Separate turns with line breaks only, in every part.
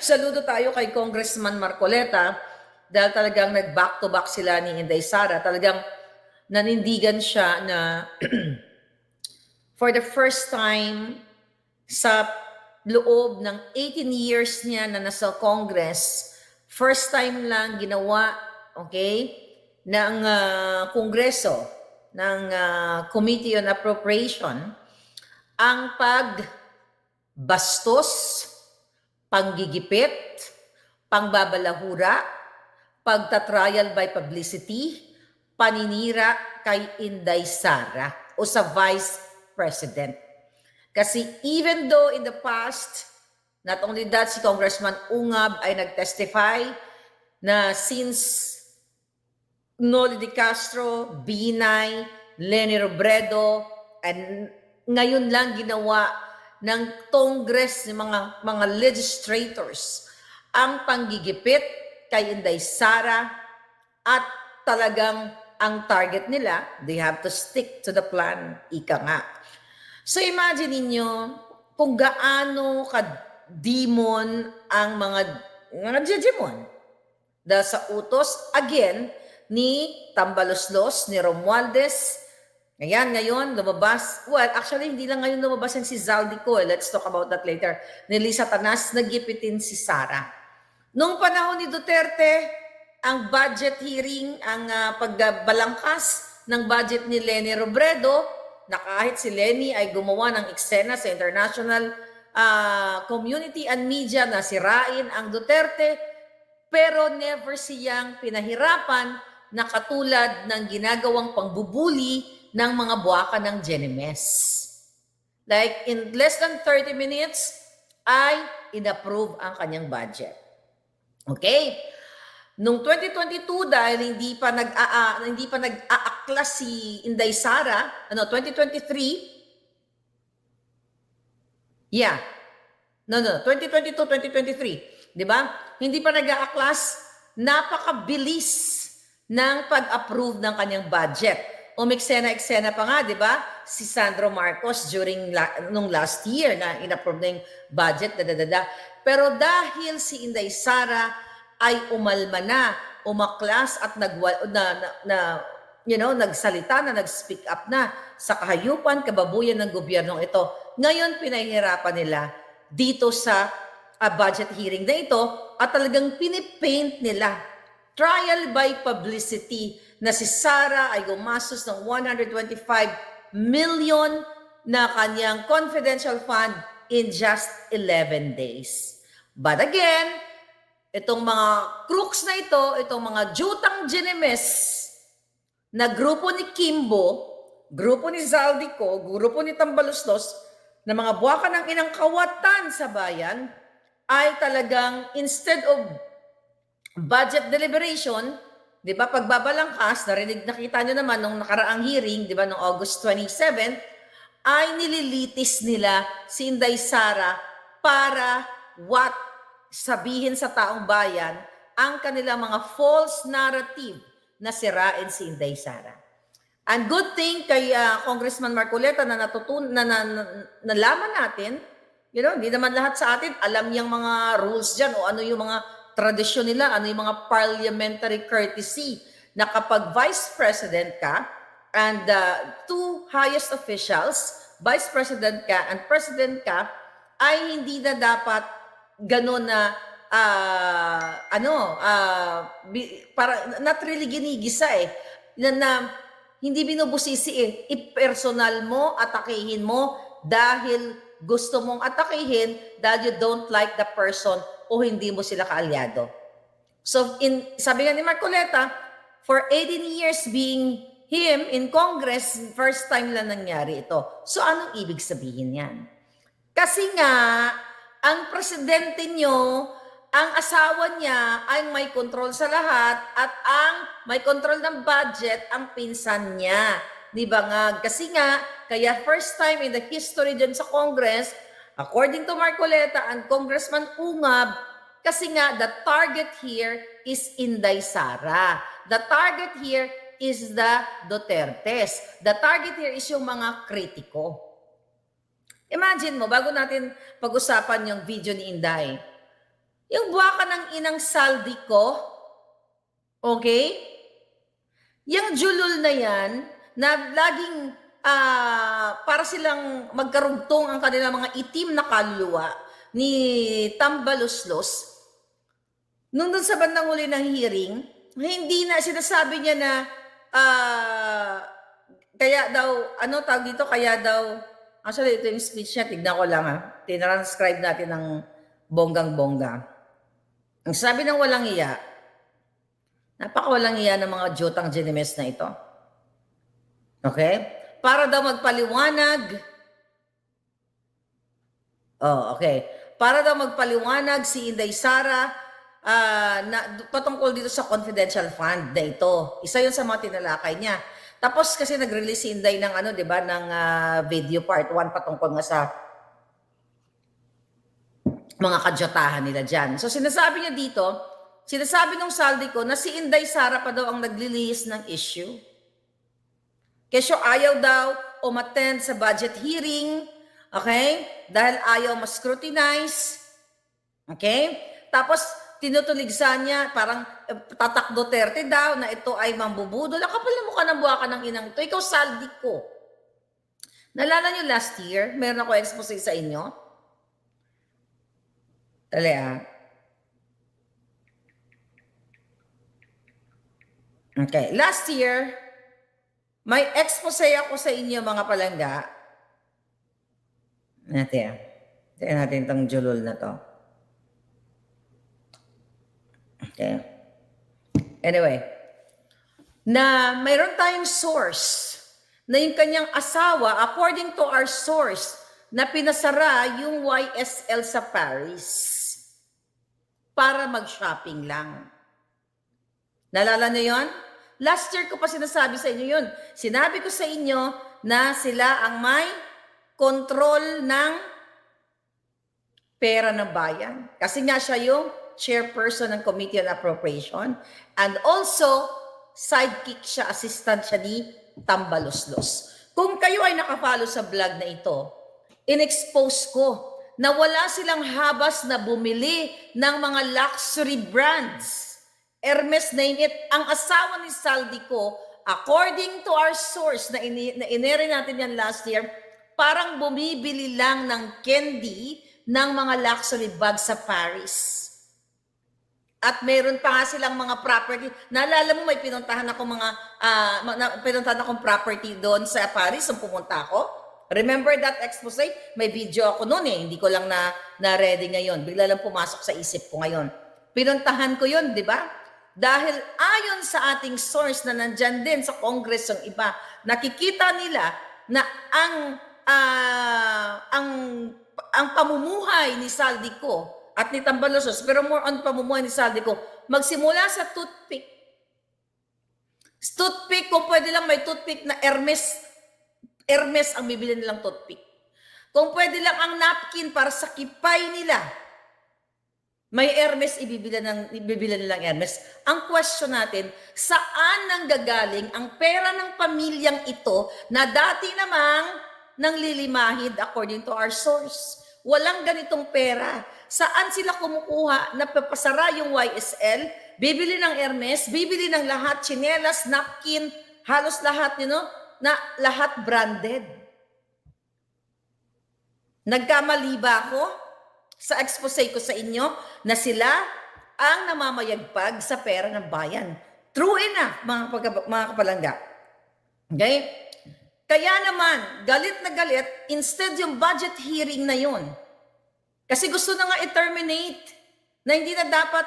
Saludo tayo kay Congressman Marcoleta dahil talagang nag-back-to-back sila ni Inday Sara. Talagang nanindigan siya na for the first time sa loob ng 18 years niya na nasa Congress, first time lang ginawa, okay, ng Kongreso, ng Committee on Appropriation, ang pagbastos, panggigipit, pangbabalahura, pagtatrial by publicity, paninira kay Inday Sara o sa Vice President. Kasi even though in the past, not only that, si Congressman Ungab ay nag-testify na since Noli de Castro, Binay, Leni Robredo, and ngayon lang ginawa ng Congress, ng mga legislators, ang panggigipit kay Inday Sara at talagang ang target nila, they have to stick to the plan, ika nga. So imagine ninyo kung gaano ka-demon ang mga jejemon. Dahil sa utos, again, ni Tambaloslos, ni Romualdez. Ngayon, lumabas. Well, actually, hindi lang ngayon lumabas yung si Zaldico. Let's talk about that later. Ni Lisa Tanas, nagipitin si Sara. Noong panahon ni Duterte, ang budget hearing, ang pagbalangkas ng budget ni Leni Robredo, na kahit si Leni ay gumawa ng eksena sa international community and media na sirain ang Duterte, pero never siyang pinahirapan na katulad ng ginagawang pangbubuli ng mga buwaka ng GNMS. Like in less than 30 minutes, ay inapprove ang kanyang budget. Okay? Noong 2022, dahil hindi pa nag-aaklas si Inday Sara, 2023, 2022-2023, di ba? Hindi pa nag-aaklas, napakabilis ng pag-approve ng kanyang budget. Umeksena-eksena pa nga, di ba? Si Sandro Marcos nung last year na inapprove na yung budget, Pero dahil si Inday Sara ay umalma na, umaklas at nagsalita na, nag-speak up na sa kahayupan, kababuyan ng gobyernong ito. Ngayon, pinahihirapan nila dito sa budget hearing na ito at talagang pinipaint nila trial by publicity na si Sara ay gumastos ng 125 million na kanyang confidential fund in just 11 days. But again, itong mga crooks na ito, itong mga jutang GNMS na grupo ni Kimbo, grupo ni Zaldico, grupo ni Tambaloslos, na mga buwaka ng inang kawatan sa bayan, ay talagang instead of budget deliberation, di ba, pagbabalangkas, nakita nyo naman nung nakaraang hearing, di ba, noong August 27, ay nililitis nila si Inday Sara para sabihin sa taong bayan ang kanilang mga false narrative na sirain si Inday Sara. And good thing kay Congressman Marcoleta na nalaman natin, hindi naman lahat sa atin alam yung mga rules dyan o ano yung mga tradisyon nila, ano yung mga parliamentary courtesy na kapag vice president ka and two highest officials, vice president ka and president ka, ay hindi na dapat gano'n na para not really ginigisa na hindi binubusisi i-personal mo, atakihin mo dahil gusto mong atakihin dahil you don't like the person o hindi mo sila kaalyado. So, sabi nga ni Marcoleta, for 18 years being him in Congress, first time lang nangyari ito. So, anong ibig sabihin yan? Kasi nga, ang presidente nyo, ang asawa niya ay may control sa lahat at ang may control ng budget, ang pinsan niya. Di ba nga? Kasi nga, kaya first time in the history dyan sa Congress, according to Marcoleta and Congressman Ungab, kasi nga the target here is Inday Sara. The target here is the Dutertes. The target here is yung mga kritiko. Imagine mo, bago natin pag-usapan yung video ni Inday, Yung buwaka ng inang saldi ko, okay? Yung julol na yan, na laging para silang magkarugtong ang kanilang mga itim na kaluluwa ni Tambaluslos, nung dun sa bandang huli ng hearing, hindi na sinasabi niya na kaya daw, ano tawag dito, kaya daw, actually ito yung speech niya, tignan ko lang tinranscribe natin ng bonggang-bongga. Ang sabi ng walang iya, napakawalang iya ng mga Jotang Genimes na ito. Okay? Para daw magpaliwanag, okay. Para daw magpaliwanag si Inday Sara na patungkol dito sa confidential fund na ito. Isa yun sa mga tinalakay niya. Tapos kasi nag-release si Inday ng ano, 'di ba, ng video part 1 patungkol nga sa mga kadyotahan nila diyan. So sinasabi niya dito, sinasabi ng saldi ko na si Inday Sara pa daw ang naglilihis ng issue. Kesyo ayaw daw umattend sa budget hearing, okay? Dahil ayaw ma-scrutinize, okay? Tapos tinutuligsan niya, parang tatak Duterte daw na ito ay mambubudol. Kapal na mukha ng buwaka ng inang ito. Ikaw saldi ko. Nalala niyo last year, meron ako expose sa inyo. Dali Okay, last year, may expose ako sa inyo mga palangga. Tignan natin itong julol na to. Okay. Anyway, na mayroon tayong source na yung kanyang asawa, according to our source, na pinasara yung YSL sa Paris para mag-shopping lang. Nalala niyo yun? Last year ko pa sinasabi sa inyo yun. Sinabi ko sa inyo na sila ang may control ng pera ng bayan. Kasi nga siya yung chairperson ng Committee on Appropriation and also sidekick siya, assistant siya ni Tambaluslos. Kung kayo ay nakafollow sa vlog na ito, in-expose ko na wala silang habas na bumili ng mga luxury brands. Hermes, name it, ang asawa ni Saldi ko, according to our source na inere natin yan last year, parang bumibili lang ng candy ng mga luxury bags sa Paris. At meron pa nga silang mga property. Naalala mo may pinuntahan akong pinuntahan akong property doon sa Paris nung pumunta ako? Remember that expose? May video ako noon Hindi ko lang na-ready ngayon. Bigla lang pumasok sa isip ko ngayon. Pinuntahan ko yun, di ba? Dahil ayon sa ating source na nandyan din sa Congress yung iba, nakikita nila na ang pamumuhay ni Saldi ko at ni Tambaluslos, pero more on pamumuhay ni Saldi ko, magsimula sa toothpick. Toothpick, kung pwede lang may toothpick na Hermes ang bibili nilang toothpick. Kung pwede lang ang napkin para sa kipay nila, may Hermes, ibibila nilang Hermes. Ang question natin, saan nanggagaling ang pera ng pamilyang ito na dati namang nanglilimahid according to our source? Walang ganitong pera. Saan sila kumukuha na papasara yung YSL, bibili ng Hermes, bibili ng lahat, tsinelas, napkin, halos lahat, na lahat branded. Nagkamali ba ako sa expose ko sa inyo na sila ang namamayagpag sa pera ng bayan? True enough, mga kapalangga. Okay? Kaya naman, galit na galit, instead yung budget hearing na yun, kasi gusto na nga i-terminate, na hindi na dapat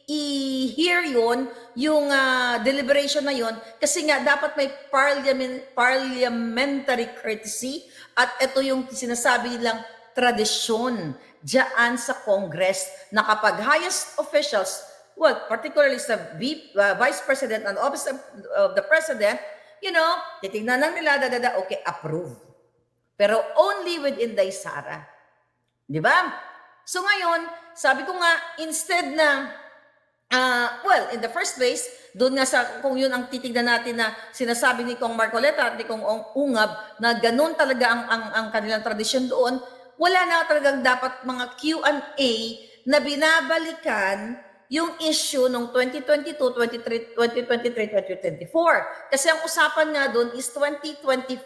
i-hear yun, yung deliberation na yun, kasi nga dapat may parliamentary courtesy, at ito yung sinasabi nilang tradisyon diyan sa Congress na kapag highest officials, well, particularly sa Vice President and Office of the President, titignan lang nila, okay, approve. Pero only with Inday Sara. Di ba? So ngayon, sabi ko nga, instead na, in the first place, doon nga kung yun ang titignan natin na sinasabi ni Kong Marcoleta at ni Kong Ungab na ganun talaga ang kanilang tradisyon doon, wala na talagang dapat mga Q&A na binabalikan yung issue nung 2022, 2023, 2024. Kasi ang usapan nga doon is 2025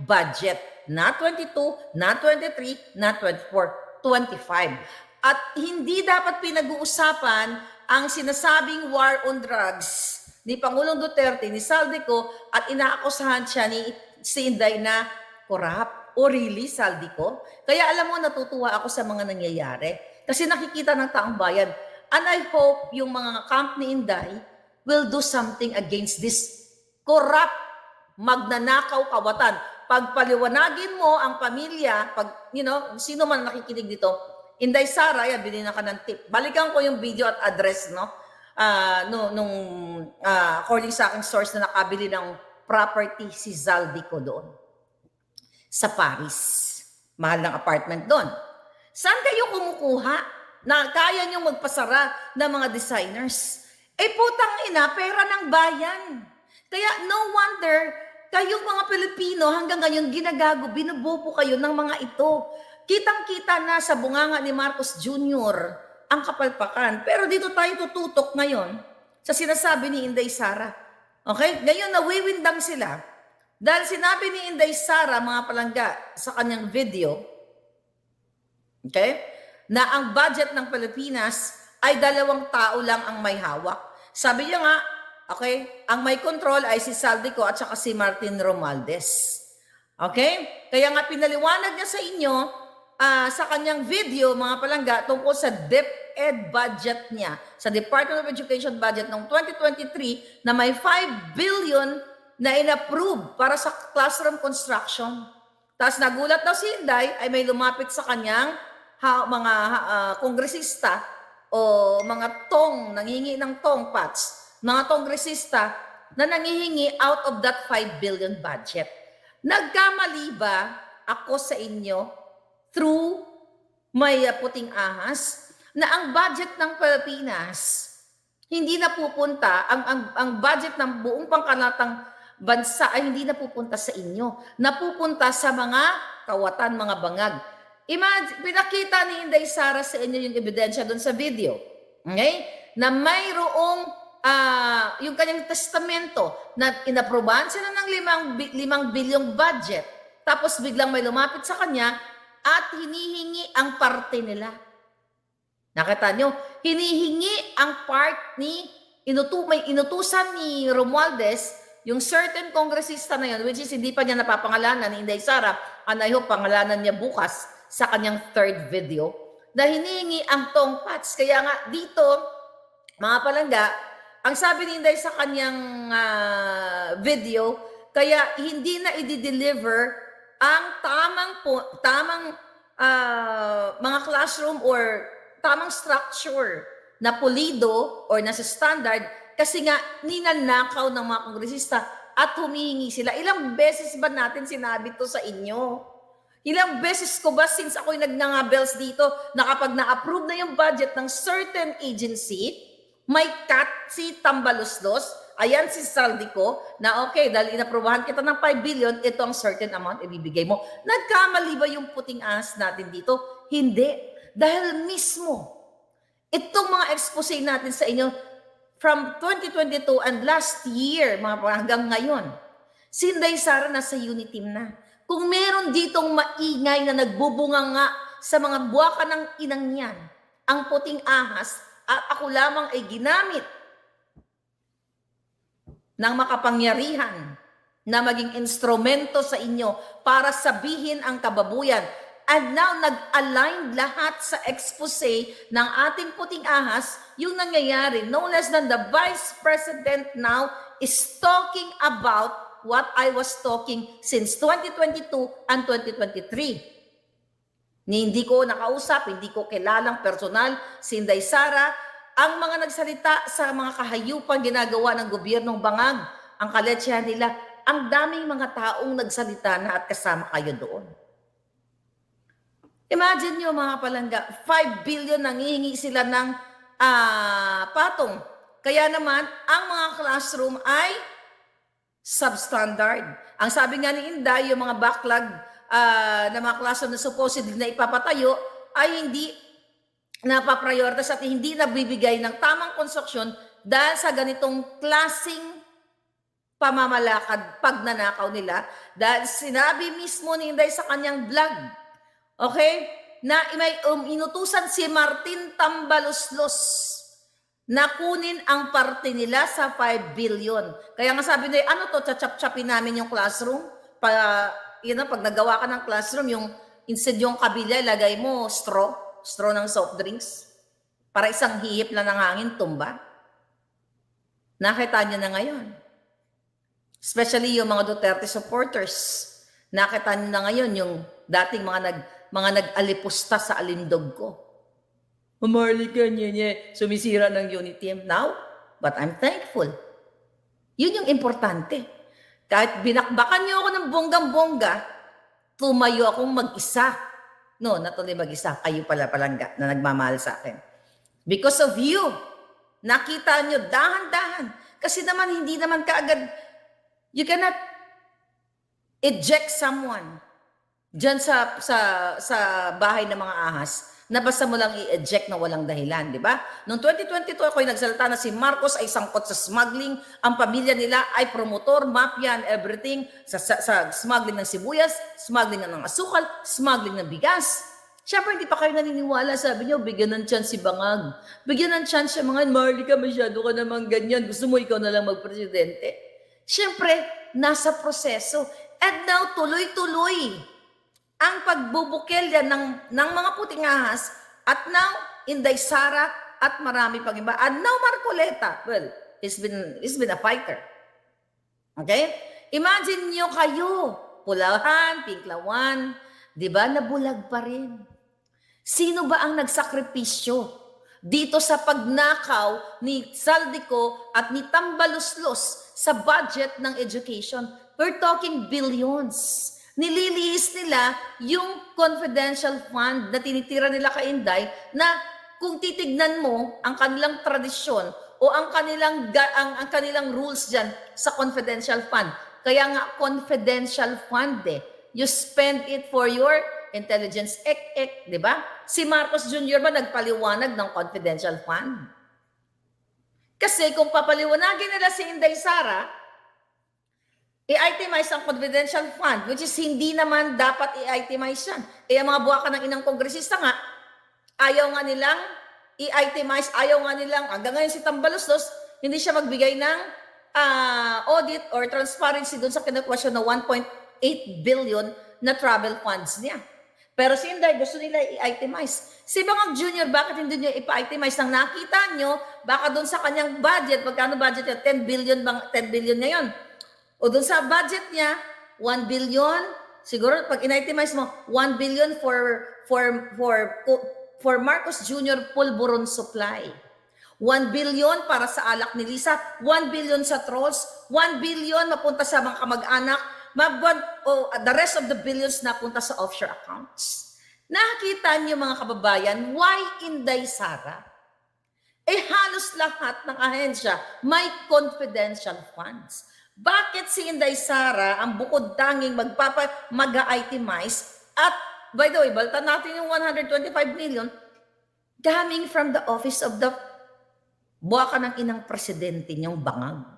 budget. Not 22, not 23, not 24, 25. At hindi dapat pinag-uusapan ang sinasabing war on drugs ni Pangulong Duterte, ni Saldico, at inaakusahan siya ni si Inday na corrupt. O really, Saldico? Kaya alam mo, natutuwa ako sa mga nangyayari. Kasi nakikita ng taong bayan. And I hope yung mga camp ni Inday will do something against this corrupt, magnanakaw kawatan. Pagpaliwanagin mo ang pamilya, pag, sino man nakikinig dito, Inday Sara, yan, bilhin na ka ng tip. Balikan ko yung video at address, no? According sa aking source na nakabili ng property si Zaldico doon sa Paris. Mahal ng apartment doon. Saan kayo kumukuha na kaya niyong magpasara ng mga designers? Putang ina, pera ng bayan. Kaya no wonder, kayong mga Pilipino hanggang ngayon ginagago, binubobo kayo ng mga ito. Kitang-kita na sa bunganga ni Marcos Jr. ang kapalpakan. Pero dito tayo tututok ngayon sa sinasabi ni Inday Sara. Okay? Ngayon nawiwindang sila. Dahil sinabi ni Inday Sara, mga palangga, sa kanyang video, okay, na ang budget ng Pilipinas ay 2 tao lang ang may hawak. Sabi niya nga, okay, ang may control ay si Saldico at saka si Martin Romualdez. Okay? Kaya nga pinaliwanag niya sa inyo sa kanyang video, mga palangga, tungkol sa DepEd budget niya, sa Department of Education budget ng 2023 na may 5 billion na in-approve para sa classroom construction. Tapos nagulat daw si Inday ay may lumapit sa kanyang mga kongresista o mga nangihingi ng tongpats, mga kongresista na nangihingi out of that 5 billion budget. Nagkamali ba ako sa inyo through may puting ahas na ang budget ng Pilipinas hindi napupunta, ang budget ng buong pangkalatang bansa ay hindi napupunta sa inyo. Napupunta sa mga kawatan, mga bangag. Imagine, pinakita ni Inday Sara sa inyo yung ebidensya doon sa video. Okay? Na mayroong yung kanyang testamento na inaprobahan sila ng 5 bilyong budget. Tapos biglang may lumapit sa kanya at hinihingi ang parte nila. Nakita nyo? Hinihingi ang part ni may inutusan ni Romualdez, yung certain kongresista na yun, which is hindi pa niya napapangalanan ni Inday Sara, and I hope pangalanan niya bukas sa kanyang 3rd video, na hinihingi ang tongpats. Kaya nga dito, mga palangga, ang sabi ni Inday sa kanyang video, kaya hindi na i-deliver ang tamang mga classroom or tamang structure na pulido or nasa standard kasi nga ninanakaw ng mga kongresista at humihingi sila. Ilang beses ba natin sinabi to sa inyo? Ilang beses ko ba since ako'y nagnangabels dito na kapag na-approve na yung budget ng certain agency, may cut si Tambaluslos, ayan si Saldico, na okay, dahil inaprobahan kita ng 5 billion, ito ang certain amount ibibigay mo. Nagkamali ba yung puting ahas natin dito? Hindi. Dahil mismo, itong mga expose natin sa inyo, from 2022 and last year, hanggang ngayon, si Inday Sara nasa unity team na. Kung meron ditong maingay na nagbubunga nga sa mga buwaka ng inang yan, ang puting ahas, at ako lamang ay ginamit ng makapangyarihan na maging instrumento sa inyo para sabihin ang kababuyan. And now, nag-align lahat sa expose ng ating puting ahas, yung nangyayari. No less than the Vice President now is talking about what I was talking since 2022 and 2023. Hindi ko nakausap, hindi ko kilalang personal si Inday Sara. Ang mga nagsalita sa mga kahayupan ginagawa ng gobyernong bangag, ang kaletsyahan nila, ang daming mga taong nagsalita na at kasama kayo doon. Imagine nyo mga palangga, 5 billion nangihingi sila ng patong. Kaya naman, ang mga classroom ay substandard. Ang sabi nga ni Inday, yung mga backlog na mga classroom na supposedly na ipapatayo ay hindi napaprioritize at hindi nabibigay ng tamang konstruksyon dahil sa ganitong klasing pamamalakad, pagnanakaw nila, dahil sinabi mismo ni Inday sa kanyang vlog, okay, na may inutusan si Martin Tambaloslos na kunin ang parte nila sa 5 billion. Kaya nga sabi nila, ano to, chachap-chapin namin yung classroom? Pag nagawa ka ng classroom, instead yung kabila, ilagay mo straw ng soft drinks, para isang hihip lang ng hangin, tumba. Nakita niyo na ngayon. Especially yung mga Duterte supporters. Nakita niyo na ngayon yung dating mga nag-alipusta sa alindog ko. Marlica, nye, sumisira ng unity now. But I'm thankful. Yun yung importante. Kahit binakbakan niyo ako ng bonggang-bongga, tumayo akong mag-isa. No, natuloy mag-isa. Kayo pala palangga na nagmamahal sa akin. Because of you, nakita niyo dahan-dahan. Kasi naman, hindi naman kaagad, you cannot eject someone dyan sa bahay ng mga ahas na basta mo lang i-eject na walang dahilan, di ba? Noong 2022, ako'y nagsalita na si Marcos ay sangkot sa smuggling, ang pamilya nila ay promotor, mafia, and everything, sa smuggling ng sibuyas, smuggling ng asukal, smuggling ng bigas. Siyempre, hindi pa kayo naniniwala. Sabi niyo, bigyan ng chance si Bangag. Bigyan ng chance siya, mga Marlica, masyado ka naman ganyan. Gusto mo ikaw na lang magpresidente. Siyempre, nasa proseso. And now, tuloy-tuloy ang pagbubukil yan ng mga puting ahas, at now, Inday Sara, at marami pang iba. And now, Marcoleta. Well, he's been a fighter. Okay? Imagine nyo kayo, Pulahan, Pinklawan, di ba, nabulag pa rin. Sino ba ang nagsakripisyo dito sa pagnakaw ni Saldico at ni Tambaloslos sa budget ng education? We're talking billions. Nililihis nila yung confidential fund na tinitira nila kay Inday, na kung titignan mo ang kanilang tradisyon o ang kanilang rules dyan sa confidential fund. Kaya nga confidential fund You spend it for your intelligence di ba? Si Marcos Jr. ba nagpaliwanag ng confidential fund? Kasi kung papaliwanagin nila si Inday Sara, i-itemize ang confidential fund, which is hindi naman dapat i-itemize yan. Kaya mga buwaka ng inang kongresista nga, ayaw nga nilang i-itemize, ayaw nga nilang, hanggang ngayon si Tambaloslos, hindi siya magbigay ng audit or transparency doon sa kinukwasyon na 1.8 billion na travel funds niya. Pero si Inday, gusto nila i-itemize. Si Bangag Jr., bakit hindi niyo ipa-itemize? Nang nakita nyo, baka doon sa kanyang budget, magkano budget niya? 10 billion ngayon. O doon sa budget niya, 1 billion, siguro pag in-itemize mo, 1 billion for Marcos Jr. pulburon supply. 1 billion para sa alak ni Lisa, 1 billion sa trolls, 1 billion mapunta sa mga kamag-anak, the rest of the billions napunta sa offshore accounts. Nakita niyo mga kababayan, why Inday Sara? Halos lahat ng ahensya may confidential funds. Bakit si Inday Sara ang bukod tanging mag-itemize, at by the way, balta natin yung 125 million coming from the office of the buwaka ng inang presidente niyong Bangag.